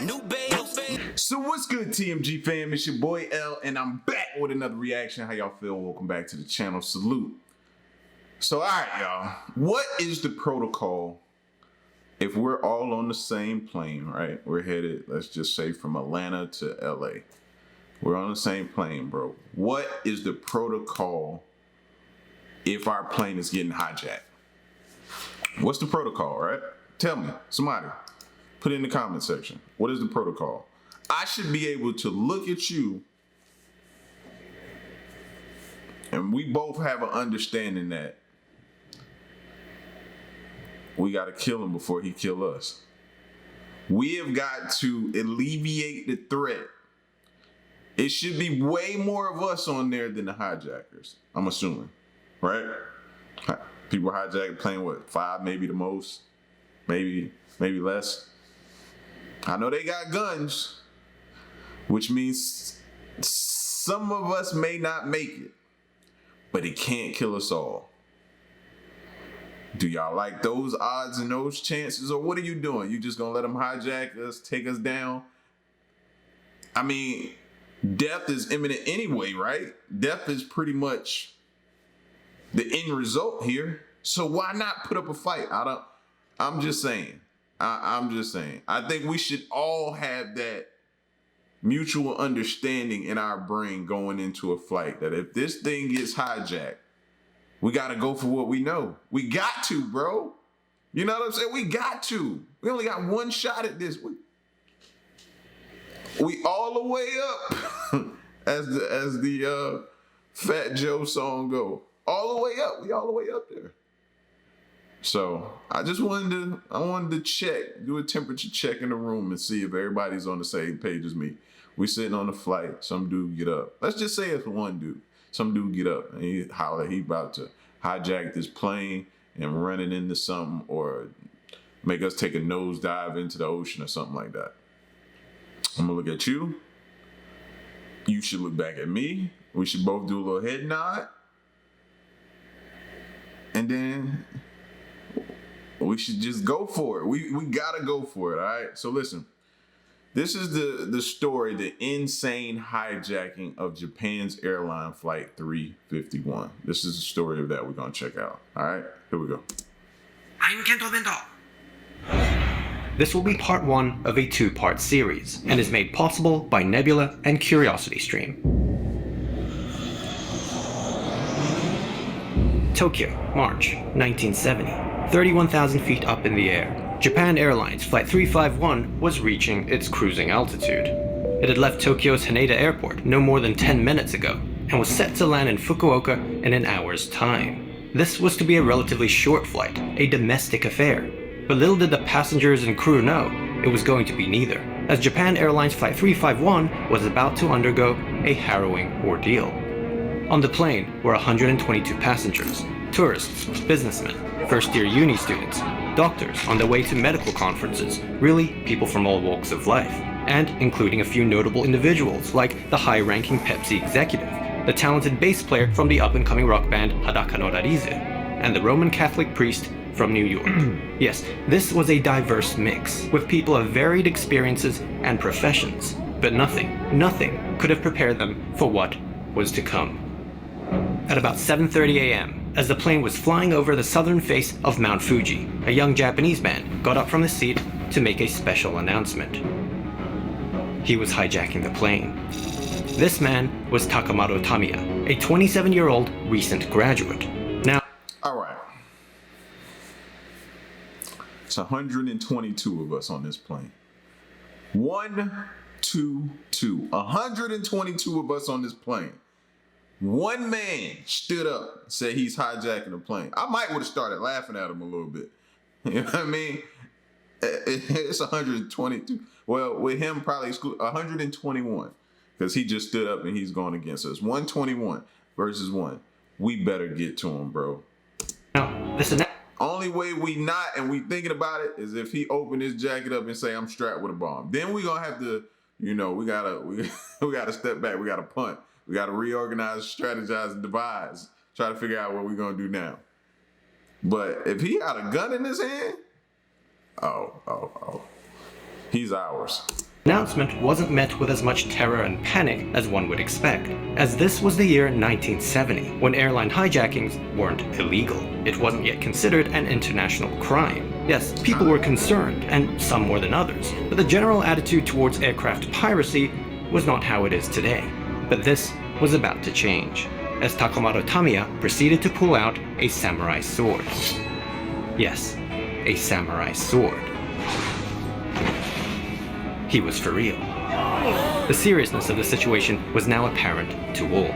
New babe. So what's good, TMG fam? It's your boy L, and I'm back with another reaction. How y'all feel? Welcome back to the channel. Salute. So all right, y'all. What is the protocol if we're all on the same plane, right? We're headed, let's just say, from Atlanta to LA. We're on the same plane, bro. What is the protocol if our plane is getting hijacked? What's the protocol, right? Tell me, somebody. Put it in the comment section. What is the protocol? I should be able to look at you and we both have an understanding that we got to kill him before he kill us. We have got to alleviate the threat. It should be way more of us on there than the hijackers, I'm assuming, right? People hijack the plane, what, 5 maybe the most? Maybe less. I know they got guns, which means some of us may not make it, but it can't kill us all. Do y'all like those odds and those chances, or what are you doing? You just gonna let them hijack us, take us down? I mean, death is imminent anyway, right? Death is pretty much the end result here. So why not put up a fight? I'm just saying. I'm just saying. I think we should all have that mutual understanding in our brain going into a flight that if this thing gets hijacked, we got to go for what we know. We got to, bro. You know what I'm saying? We got to. We only got one shot at this. We all the way up, as the Fat Joe song go. All the way up. We all the way up there. So I wanted to check, do a temperature check in the room and see if everybody's on the same page as me. We sitting on the flight, some dude get up. Let's just say it's one dude. Some dude get up and he holler he about to hijack this plane and run it into something or make us take a nosedive into the ocean or something like that. I'm gonna look at you. You should look back at me. We should both do a little head nod. And then we should just go for it. We gotta go for it, all right? So listen, this is the story, the insane hijacking of Japan's airline flight 351. This is the story of that we're gonna check out, all right? Here we go. I'm Kento Bento. This will be part 1 of a 2-part series, and is made possible by Nebula and CuriosityStream. Tokyo, March 1970. 31,000 feet up in the air, Japan Airlines Flight 351 was reaching its cruising altitude. It had left Tokyo's Haneda Airport no more than 10 minutes ago, and was set to land in Fukuoka in an hour's time. This was to be a relatively short flight, a domestic affair. But little did the passengers and crew know it was going to be neither, as Japan Airlines Flight 351 was about to undergo a harrowing ordeal. On the plane were 122 passengers, tourists, businessmen, first-year uni students, doctors on their way to medical conferences, really people from all walks of life, and including a few notable individuals like the high-ranking Pepsi executive, the talented bass player from the up-and-coming rock band Hadaka no Darizu, and the Roman Catholic priest from New York. Yes, this was a diverse mix, with people of varied experiences and professions, but nothing could have prepared them for what was to come. At about 7:30 a.m., as the plane was flying over the southern face of Mount Fuji, a young Japanese man got up from his seat to make a special announcement. He was hijacking the plane. This man was Takamaru Tamiya, a 27-year-old recent graduate. Now, all right. It's 122 of us on this plane. 1, 2, 2. 122 of us on this plane. One man stood up and said he's hijacking the plane. I might would have started laughing at him a little bit. You know what I mean? It's 122. Well, with him probably 121 because he just stood up and he's going against us. 121 versus 1. We better get to him, bro. now this is Only way we not and we thinking about it is if he opened his jacket up and say I'm strapped with a bomb. Then we gonna have to, we gotta step back. We gotta punt. We got to reorganize, strategize, and devise. Try to figure out what we're going to do now. But if he had a gun in his hand, oh. He's ours. Announcement wasn't met with as much terror and panic as one would expect, as this was the year 1970, when airline hijackings weren't illegal. It wasn't yet considered an international crime. Yes, people were concerned, and some more than others, but the general attitude towards aircraft piracy was not how it is today. But this was about to change, as Takomaru Tamiya proceeded to pull out a samurai sword. Yes, a samurai sword. He was for real. The seriousness of the situation was now apparent to all.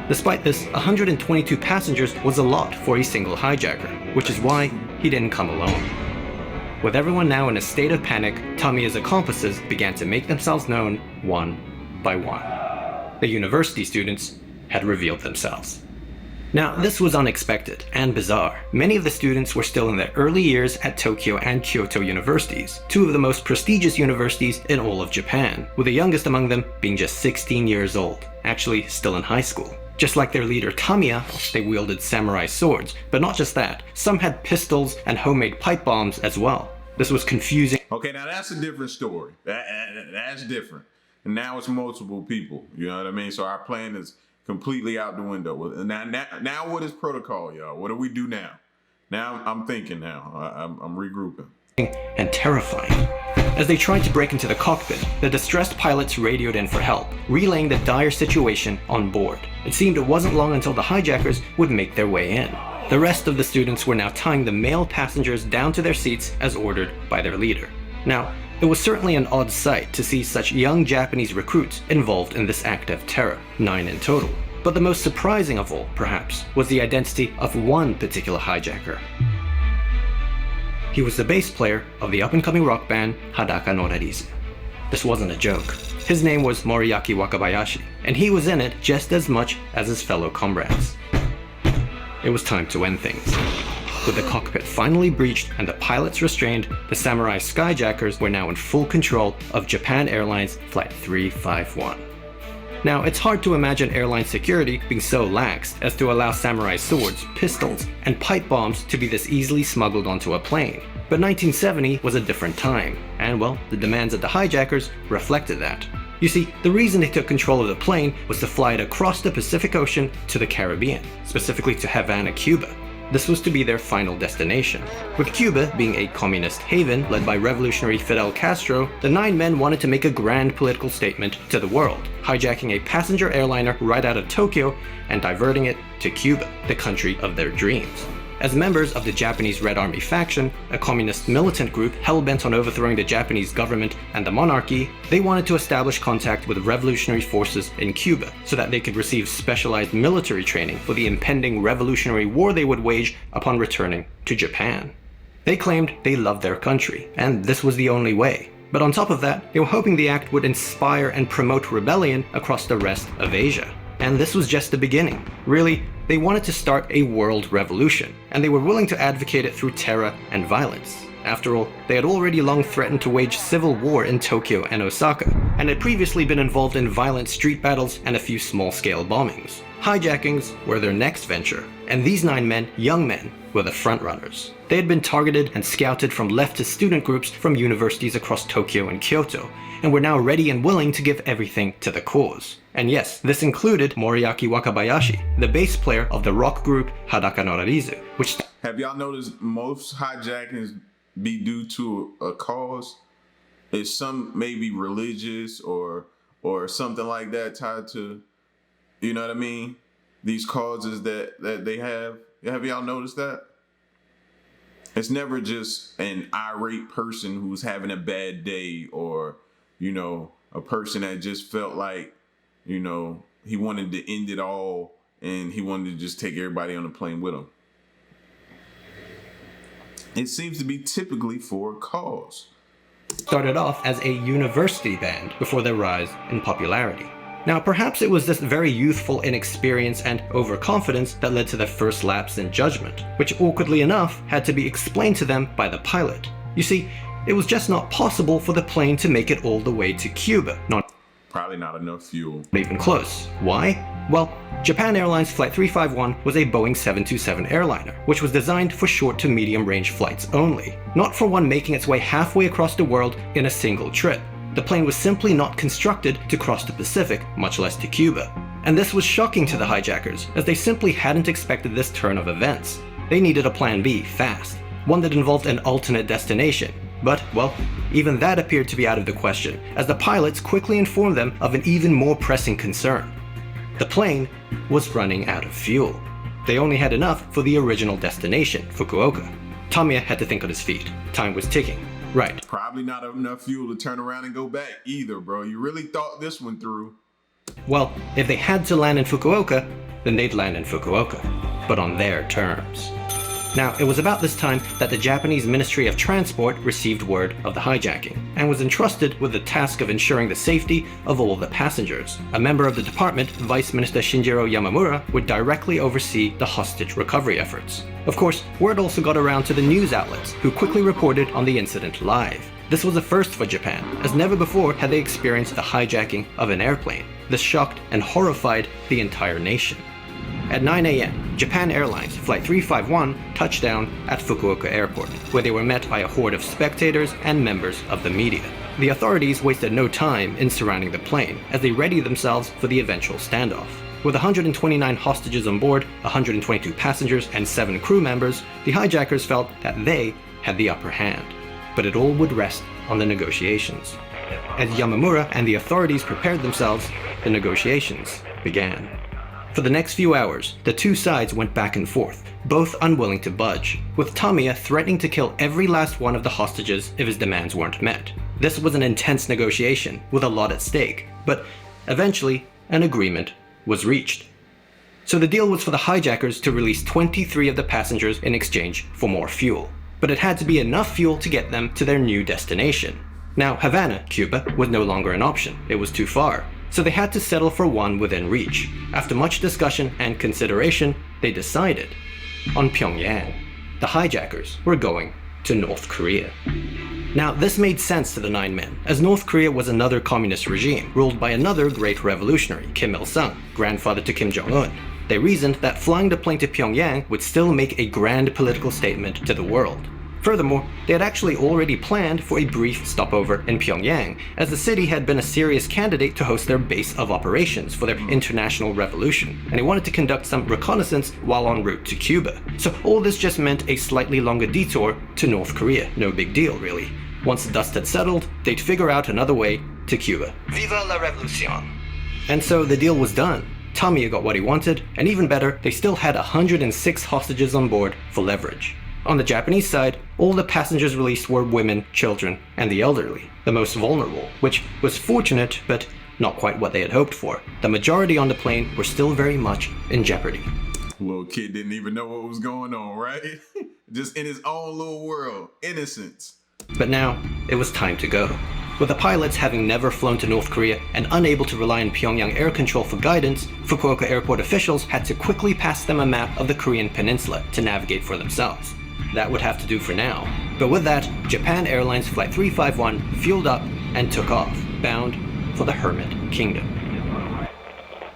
Despite this, 122 passengers was a lot for a single hijacker, which is why he didn't come alone. With everyone now in a state of panic, Tamiya's accomplices began to make themselves known one by one. The university students had revealed themselves. Now, this was unexpected and bizarre. Many of the students were still in their early years at Tokyo and Kyoto universities, two of the most prestigious universities in all of Japan, with the youngest among them being just 16 years old, actually still in high school. Just like their leader Tamiya, they wielded samurai swords, but not just that, some had pistols and homemade pipe bombs as well. This was confusing. Okay, now that's a different story. That's different. And now it's multiple people, you know what I mean? So our plan is completely out the window. Now what is protocol, y'all? What do we do now? Now I'm thinking now. I'm regrouping. And terrifying. As they tried to break into the cockpit, the distressed pilots radioed in for help, relaying the dire situation on board. It seemed it wasn't long until the hijackers would make their way in. The rest of the students were now tying the male passengers down to their seats as ordered by their leader. Now, it was certainly an odd sight to see such young Japanese recruits involved in this act of terror, 9 in total. But the most surprising of all, perhaps, was the identity of one particular hijacker. He was the bass player of the up-and-coming rock band Hadaka no Rarizu. This wasn't a joke. His name was Moriaki Wakabayashi, and he was in it just as much as his fellow comrades. It was time to end things. With the cockpit finally breached and the pilots restrained, the samurai skyjackers were now in full control of Japan Airlines Flight 351. Now, it's hard to imagine airline security being so lax as to allow samurai swords, pistols, and pipe bombs to be this easily smuggled onto a plane. But 1970 was a different time, and well, the demands of the hijackers reflected that. You see, the reason they took control of the plane was to fly it across the Pacific Ocean to the Caribbean, specifically to Havana, Cuba. This was to be their final destination. With Cuba being a communist haven led by revolutionary Fidel Castro, the 9 men wanted to make a grand political statement to the world, hijacking a passenger airliner right out of Tokyo and diverting it to Cuba, the country of their dreams. As members of the Japanese Red Army faction, a communist militant group hell-bent on overthrowing the Japanese government and the monarchy, they wanted to establish contact with revolutionary forces in Cuba so that they could receive specialized military training for the impending revolutionary war they would wage upon returning to Japan. They claimed they loved their country, and this was the only way. But on top of that, they were hoping the act would inspire and promote rebellion across the rest of Asia. And this was just the beginning. Really, they wanted to start a world revolution, and they were willing to advocate it through terror and violence. After all, they had already long threatened to wage civil war in Tokyo and Osaka, and had previously been involved in violent street battles and a few small-scale bombings. Hijackings were their next venture, and these 9 men, young men, were the frontrunners. They had been targeted and scouted from leftist student groups from universities across Tokyo and Kyoto, and were now ready and willing to give everything to the cause. And yes, this included Moriaki Wakabayashi, the bass player of the rock group Hadaka no Rarizu, which... Have y'all noticed most hijackings be due to a cause? It's some maybe religious or something like that tied to, you know what I mean? These causes that they have. Have y'all noticed that? It's never just an irate person who's having a bad day, or, you know, a person that just felt like, you know, he wanted to end it all and he wanted to just take everybody on the plane with him. It seems to be typically for a cause. Started off as a university band before their rise in popularity. Now, perhaps it was this very youthful inexperience and overconfidence that led to their first lapse in judgment, which awkwardly enough had to be explained to them by the pilot. You see, it was just not possible for the plane to make it all the way to Cuba. Probably not enough fuel. Not even close. Why? Well, Japan Airlines Flight 351 was a Boeing 727 airliner, which was designed for short to medium range flights only, not for one making its way halfway across the world in a single trip. The plane was simply not constructed to cross the Pacific, much less to Cuba. And this was shocking to the hijackers, as they simply hadn't expected this turn of events. They needed a plan B fast, one that involved an alternate destination. But, well, even that appeared to be out of the question, as the pilots quickly informed them of an even more pressing concern. The plane was running out of fuel. They only had enough for the original destination, Fukuoka. Tamiya had to think on his feet. Time was ticking. Right. Probably not enough fuel to turn around and go back either, bro. You really thought this one through. Well, if they had to land in Fukuoka, then they'd land in Fukuoka, but on their terms. Now, it was about this time that the Japanese Ministry of Transport received word of the hijacking, and was entrusted with the task of ensuring the safety of all the passengers. A member of the department, Vice Minister Shinjiro Yamamura, would directly oversee the hostage recovery efforts. Of course, word also got around to the news outlets, who quickly reported on the incident live. This was a first for Japan, as never before had they experienced the hijacking of an airplane. This shocked and horrified the entire nation. At 9 a.m., Japan Airlines Flight 351 touched down at Fukuoka Airport, where they were met by a horde of spectators and members of the media. The authorities wasted no time in surrounding the plane, as they readied themselves for the eventual standoff. With 129 hostages on board, 122 passengers, and 7 crew members, the hijackers felt that they had the upper hand. But it all would rest on the negotiations. As Yamamura and the authorities prepared themselves, the negotiations began. For the next few hours, the two sides went back and forth, both unwilling to budge, with Tamiya threatening to kill every last one of the hostages if his demands weren't met. This was an intense negotiation, with a lot at stake, but eventually, an agreement was reached. So the deal was for the hijackers to release 23 of the passengers in exchange for more fuel. But it had to be enough fuel to get them to their new destination. Now, Havana, Cuba, was no longer an option. It was too far. So they had to settle for one within reach. After much discussion and consideration, they decided on Pyongyang. The hijackers were going to North Korea. Now, this made sense to the 9 men, as North Korea was another communist regime, ruled by another great revolutionary, Kim Il-sung, grandfather to Kim Jong-un. They reasoned that flying the plane to Pyongyang would still make a grand political statement to the world. Furthermore, they had actually already planned for a brief stopover in Pyongyang, as the city had been a serious candidate to host their base of operations for their international revolution, and they wanted to conduct some reconnaissance while en route to Cuba. So all this just meant a slightly longer detour to North Korea. No big deal, really. Once the dust had settled, they'd figure out another way to Cuba. Viva la revolution! And so the deal was done. Tamiya got what he wanted, and even better, they still had 106 hostages on board for leverage. On the Japanese side, all the passengers released were women, children, and the elderly, the most vulnerable, which was fortunate, but not quite what they had hoped for. The majority on the plane were still very much in jeopardy. Little kid didn't even know what was going on, right? Just in his own little world. Innocence. But now, it was time to go. With the pilots having never flown to North Korea and unable to rely on Pyongyang air control for guidance, Fukuoka airport officials had to quickly pass them a map of the Korean peninsula to navigate for themselves. That would have to do for now. But with that, Japan Airlines Flight 351 fueled up and took off, bound for the Hermit Kingdom.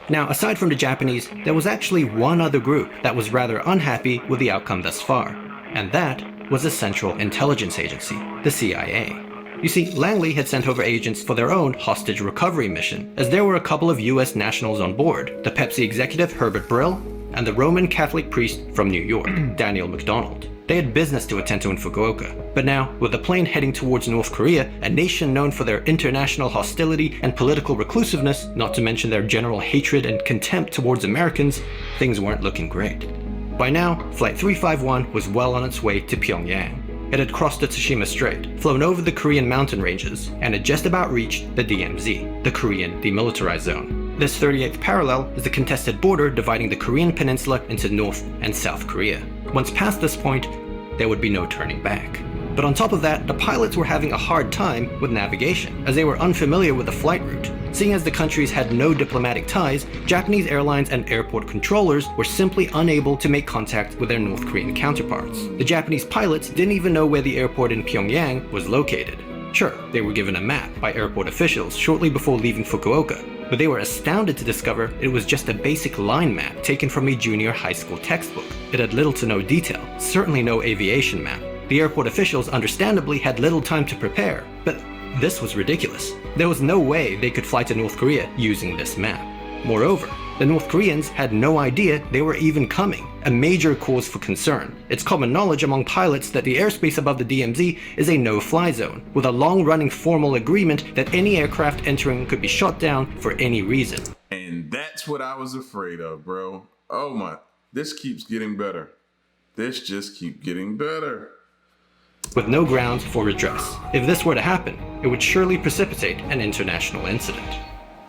Now, aside from the Japanese, there was actually one other group that was rather unhappy with the outcome thus far, and that was the Central Intelligence Agency, the CIA. You see, Langley had sent over agents for their own hostage recovery mission, as there were a couple of US nationals on board, the Pepsi executive Herbert Brill, and the Roman Catholic priest from New York, Daniel MacDonald. They had business to attend to in Fukuoka. But now, with the plane heading towards North Korea, a nation known for their international hostility and political reclusiveness, not to mention their general hatred and contempt towards Americans, things weren't looking great. By now, Flight 351 was well on its way to Pyongyang. It had crossed the Tsushima Strait, flown over the Korean mountain ranges, and had just about reached the DMZ, the Korean Demilitarized Zone. This 38th parallel is the contested border dividing the Korean peninsula into North and South Korea. Once past this point, there would be no turning back. But on top of that, the pilots were having a hard time with navigation, as they were unfamiliar with the flight route. Seeing as the countries had no diplomatic ties, Japanese airlines and airport controllers were simply unable to make contact with their North Korean counterparts. The Japanese pilots didn't even know where the airport in Pyongyang was located. Sure, they were given a map by airport officials shortly before leaving Fukuoka, but they were astounded to discover it was just a basic line map taken from a junior high school textbook. It had little to no detail, certainly no aviation map. The airport officials understandably had little time to prepare, but this was ridiculous. There was no way they could fly to North Korea using this map. Moreover, the North Koreans had no idea they were even coming, a major cause for concern. It's common knowledge among pilots that the airspace above the DMZ is a no-fly zone, with a long-running formal agreement that any aircraft entering could be shot down for any reason. And that's what I was afraid of, bro. Oh my, this keeps getting better. This just keeps getting better. With no grounds for redress. If this were to happen, it would surely precipitate an international incident.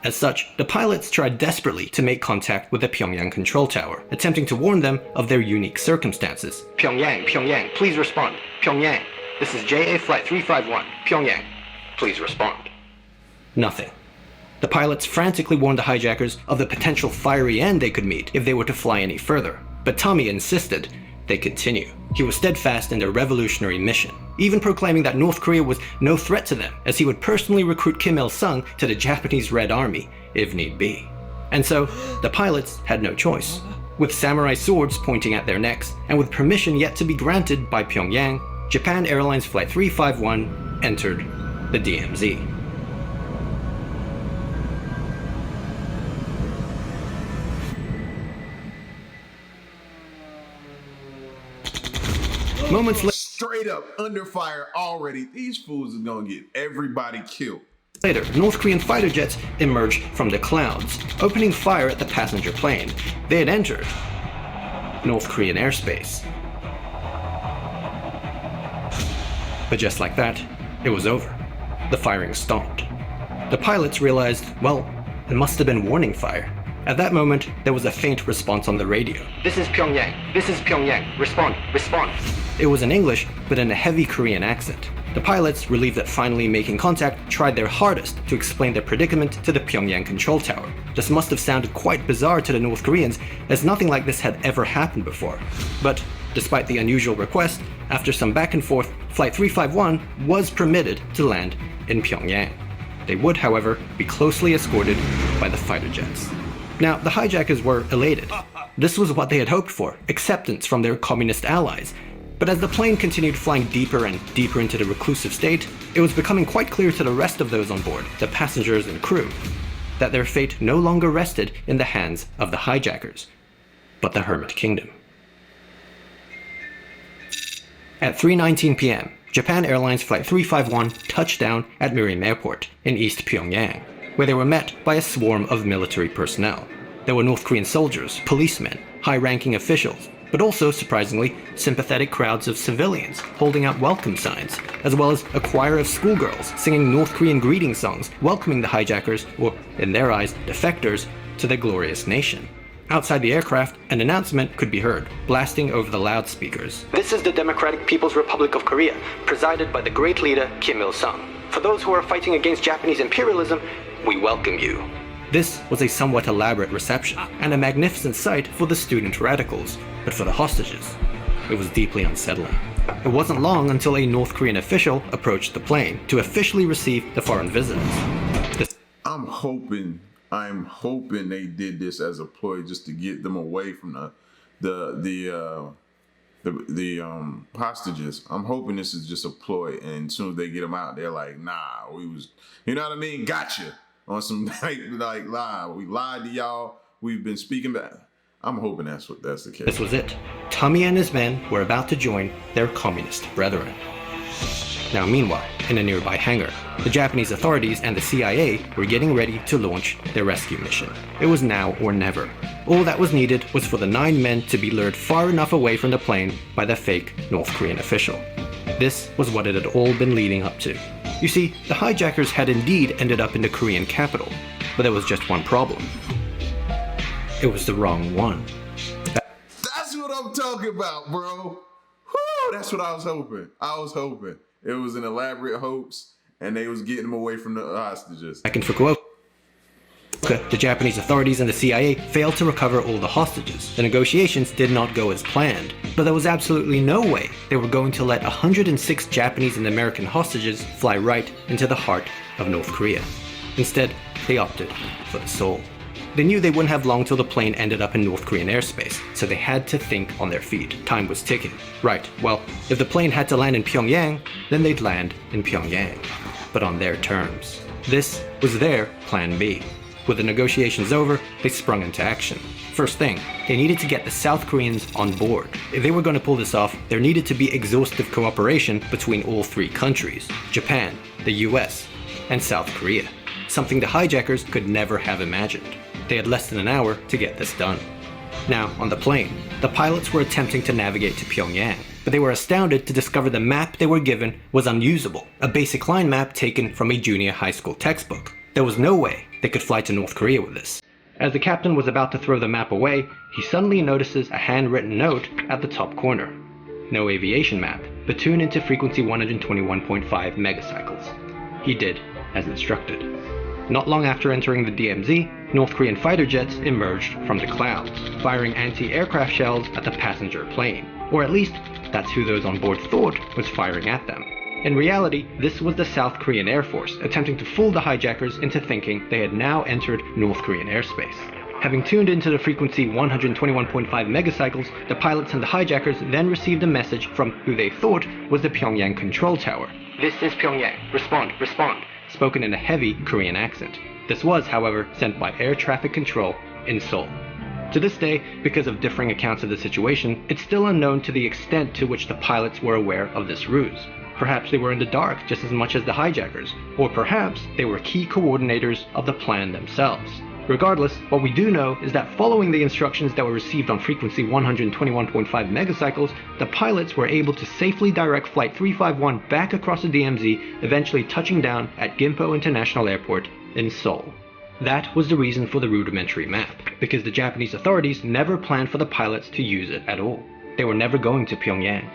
As such, the pilots tried desperately to make contact with the Pyongyang control tower, attempting to warn them of their unique circumstances. Pyongyang, please respond. Pyongyang, this is JA Flight 351, Pyongyang, please respond. Nothing. The pilots frantically warned the hijackers of the potential fiery end they could meet if they were to fly any further, but Tommy insisted they continue. He was steadfast in their revolutionary mission, even proclaiming that North Korea was no threat to them, as he would personally recruit Kim Il-sung to the Japanese Red Army, if need be. And so, the pilots had no choice. With samurai swords pointing at their necks, and with permission yet to be granted by Pyongyang, Japan Airlines Flight 351 entered the DMZ. Moments Straight up under fire already. These fools are gonna get everybody killed. later, North Korean fighter jets emerged from the clouds, opening fire at the passenger plane. They had entered North Korean airspace. But just like that, it was over. The firing stopped. The pilots realized, well, it must have been warning fire. At that moment, there was a faint response on the radio. This is Pyongyang, respond. It was in English, but in a heavy Korean accent. The pilots, relieved at finally making contact, tried their hardest to explain their predicament to the Pyongyang control tower. This must have sounded quite bizarre to the North Koreans, as nothing like this had ever happened before. But, despite the unusual request, after some back and forth, Flight 351 was permitted to land in Pyongyang. They would, however, be closely escorted by the fighter jets. Now, the hijackers were elated. This was what they had hoped for, acceptance from their communist allies. But as the plane continued flying deeper and deeper into the reclusive state, it was becoming quite clear to the rest of those on board, the passengers and crew, that their fate no longer rested in the hands of the hijackers, but the Hermit Kingdom. At 3:19 p.m., Japan Airlines Flight 351 touched down at Mirim Airport in East Pyongyang, where they were met by a swarm of military personnel. There were North Korean soldiers, policemen, high-ranking officials, but also, surprisingly, sympathetic crowds of civilians holding out welcome signs, as well as a choir of schoolgirls singing North Korean greeting songs welcoming the hijackers, or, in their eyes, defectors, to their glorious nation. Outside the aircraft, an announcement could be heard, blasting over the loudspeakers. This is the Democratic People's Republic of Korea, presided by the great leader Kim Il-sung. For those who are fighting against Japanese imperialism, we welcome you. This was a somewhat elaborate reception, and a magnificent sight for the student radicals, but for the hostages, it was deeply unsettling. It wasn't long until a North Korean official approached the plane to officially receive the foreign visitors. I'm hoping they did this as a ploy just to get them away from the hostages. I'm hoping this is just a ploy, and as soon as they get them out, they're like, nah, we was, you know what I mean? Gotcha. On some like lie. We lied to y'all. We've been speaking back. I'm hoping that's the case. This was it. Tommy and his men were about to join their communist brethren. Now, meanwhile, in a nearby hangar, the Japanese authorities and the CIA were getting ready to launch their rescue mission. It was now or never. All that was needed was for the 9 men to be lured far enough away from the plane by the fake North Korean official. This was what it had all been leading up to. You see, the hijackers had indeed ended up in the Korean capital, but there was just one problem. It was the wrong one. That's what I'm talking about, bro. Whew, that's what I was hoping. It was an elaborate hoax, and they was getting them away from the hostages. Back in Fukuoka, the Japanese authorities and the CIA failed to recover all the hostages. The negotiations did not go as planned, but there was absolutely no way they were going to let 106 Japanese and American hostages fly right into the heart of North Korea. Instead, they opted for the Seoul. They knew they wouldn't have long till the plane ended up in North Korean airspace, so they had to think on their feet. Time was ticking. Right, well, if the plane had to land in Pyongyang, then they'd land in Pyongyang, but on their terms. This was their plan B. With the negotiations over, they sprung into action. First thing, they needed to get the South Koreans on board. If they were going to pull this off, there needed to be exhaustive cooperation between all three countries: Japan, the US, and South Korea. Something the hijackers could never have imagined. They had less than an hour to get this done. Now, on the plane, the pilots were attempting to navigate to Pyongyang, but they were astounded to discover the map they were given was unusable, a basic line map taken from a junior high school textbook. There was no way they could fly to North Korea with this. As the captain was about to throw the map away, he suddenly notices a handwritten note at the top corner. No aviation map, but tune into frequency 121.5 megacycles. He did as instructed. Not long after entering the DMZ, North Korean fighter jets emerged from the clouds, firing anti-aircraft shells at the passenger plane. Or at least, that's who those on board thought was firing at them. In reality, this was the South Korean Air Force attempting to fool the hijackers into thinking they had now entered North Korean airspace. Having tuned into the frequency 121.5 megacycles, the pilots and the hijackers then received a message from who they thought was the Pyongyang control tower. "This is Pyongyang. Respond, respond," spoken in a heavy Korean accent. This was, however, sent by air traffic control in Seoul. To this day, because of differing accounts of the situation, it's still unknown to the extent to which the pilots were aware of this ruse. Perhaps they were in the dark just as much as the hijackers, or perhaps they were key coordinators of the plan themselves. Regardless, what we do know is that following the instructions that were received on frequency 121.5 megacycles, the pilots were able to safely direct Flight 351 back across the DMZ, eventually touching down at Gimpo International Airport in Seoul. That was the reason for the rudimentary map, because the Japanese authorities never planned for the pilots to use it at all. They were never going to Pyongyang.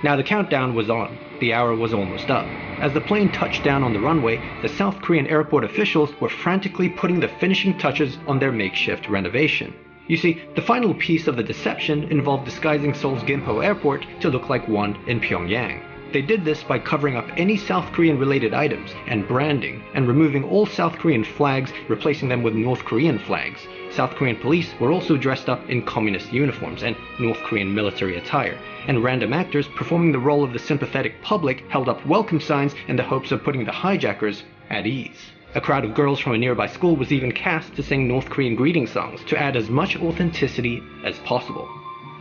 Now the countdown was on. The hour was almost up. As the plane touched down on the runway, the South Korean airport officials were frantically putting the finishing touches on their makeshift renovation. You see, the final piece of the deception involved disguising Seoul's Gimpo airport to look like one in Pyongyang. They did this by covering up any South Korean related items and branding, and removing all South Korean flags, replacing them with North Korean flags. South Korean police were also dressed up in communist uniforms and North Korean military attire, and random actors performing the role of the sympathetic public held up welcome signs in the hopes of putting the hijackers at ease. A crowd of girls from a nearby school was even cast to sing North Korean greeting songs to add as much authenticity as possible.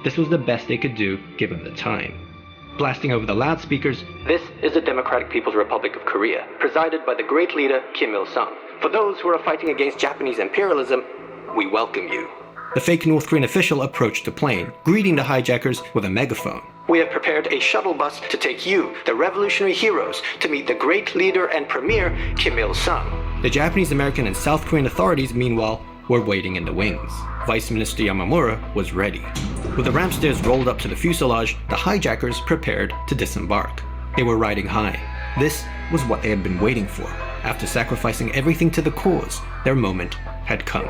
This was the best they could do given the time. Blasting over the loudspeakers, "This is the Democratic People's Republic of Korea, presided by the great leader Kim Il-sung. For those who are fighting against Japanese imperialism, we welcome you." The fake North Korean official approached the plane, greeting the hijackers with a megaphone. "We have prepared a shuttle bus to take you, the revolutionary heroes, to meet the great leader and premier, Kim Il-sung." The Japanese, American, and South Korean authorities, meanwhile, were waiting in the wings. Vice Minister Yamamura was ready. With the ramp stairs rolled up to the fuselage, the hijackers prepared to disembark. They were riding high. This was what they had been waiting for. After sacrificing everything to the cause, their moment had come.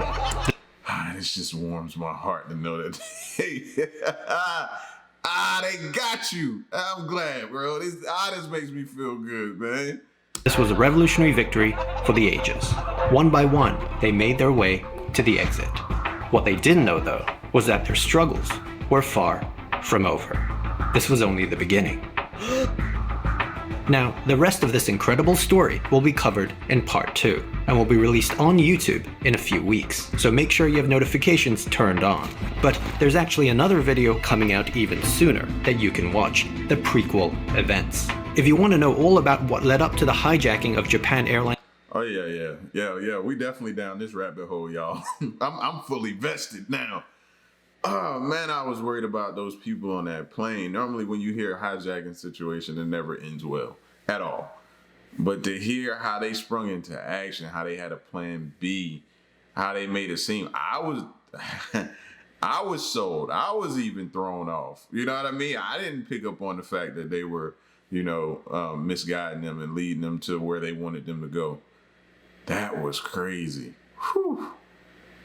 This just warms my heart to know that they got you. I'm glad, bro. This makes me feel good, man. This was a revolutionary victory for the ages. One by one, they made their way to the exit. What they didn't know, though, was that their struggles were far from over. This was only the beginning. Now, the rest of this incredible story will be covered in part 2, and will be released on YouTube in a few weeks, so make sure you have notifications turned on. But there's actually another video coming out even sooner that you can watch, the prequel events. If you want to know all about what led up to the hijacking of Japan Airlines. Oh yeah. We definitely down this rabbit hole, y'all. I'm fully vested now. Oh man, I was worried about those people on that plane. Normally when you hear a hijacking situation, it never ends well at all. But to hear how they sprung into action, how they had a plan B, how they made it seem, I was sold. I was even thrown off. You know what I mean? I didn't pick up on the fact that they were, misguiding them and leading them to where they wanted them to go. That was crazy. Whew.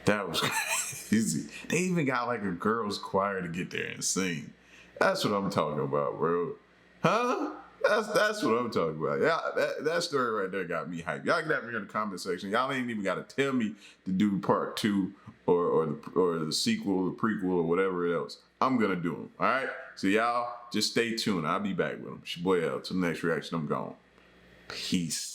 That was crazy. They even got like a girls' choir to get there and sing. That's what I'm talking about, bro. Huh? That's what I'm talking about. Yeah, that story right there got me hyped. Y'all get at me in the comment section. Y'all ain't even got to tell me to do part 2 or the sequel, the prequel, or whatever else. I'm gonna do them. All right. So y'all just stay tuned. I'll be back with them. It's your boy L. Till the next reaction, I'm gone. Peace.